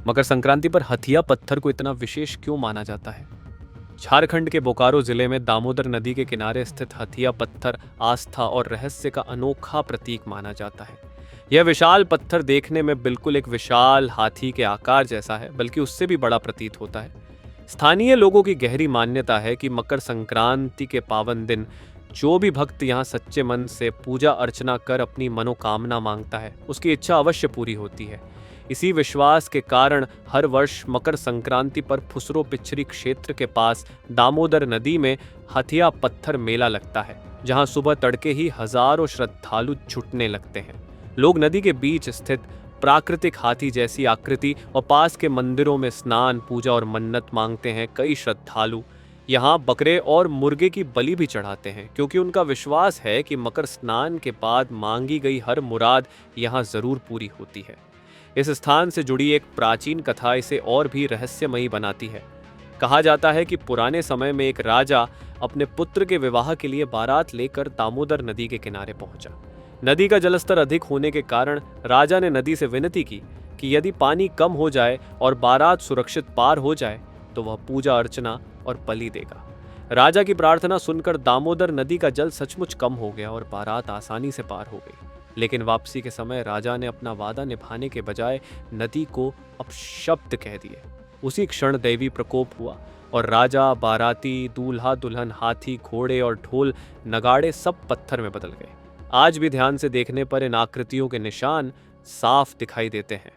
मकर संक्रांति पर हथिया पत्थर को इतना विशेष क्यों माना जाता है? झारखंड के बोकारो जिले में दामोदर नदी के किनारे स्थित हथिया पत्थर आस्था और रहस्य का अनोखा प्रतीक माना जाता है। यह विशाल पत्थर देखने में बिल्कुल एक विशाल हाथी के आकार जैसा है, बल्कि उससे भी बड़ा प्रतीत होता है। स्थानीय लोगों की गहरी मान्यता है कि मकर संक्रांति के पावन दिन जो भी भक्त यहाँ सच्चे मन से पूजा अर्चना कर अपनी मनोकामना मांगता है, उसकी इच्छा अवश्य पूरी होती है। इसी विश्वास के कारण हर वर्ष मकर संक्रांति पर फुसरो पिछरी क्षेत्र के पास दामोदर नदी में हथिया पत्थर मेला लगता है, जहां सुबह तड़के ही हजारों श्रद्धालु जुटने लगते हैं। लोग नदी के बीच स्थित प्राकृतिक हाथी जैसी आकृति और पास के मंदिरों में स्नान, पूजा और मन्नत मांगते हैं। कई श्रद्धालु यहाँ बकरे और मुर्गे की बलि भी चढ़ाते हैं, क्योंकि उनका विश्वास है कि मकर स्नान के बाद मांगी गई हर मुराद यहाँ जरूर पूरी होती है। इस स्थान से जुड़ी एक प्राचीन कथा इसे और भी रहस्यमयी बनाती है। कहा जाता है कि पुराने समय में एक राजा अपने पुत्र के विवाह के लिए बारात लेकर दामोदर नदी के किनारे पहुंचा। नदी का जलस्तर अधिक होने के कारण राजा ने नदी से विनती की कि यदि पानी कम हो जाए और बारात सुरक्षित पार हो जाए तो वह पूजा अर्चना और बलि देगा। राजा की प्रार्थना सुनकर दामोदर नदी का जल सचमुच कम हो गया और बारात आसानी से पार हो गई। लेकिन वापसी के समय राजा ने अपना वादा निभाने के बजाय नदी को अपशब्द कह दिए। उसी क्षण दैवी प्रकोप हुआ और राजा, बाराती, दूल्हा दुल्हन, हाथी, घोड़े और ढोल नगाड़े सब पत्थर में बदल गए। आज भी ध्यान से देखने पर इन आकृतियों के निशान साफ दिखाई देते हैं।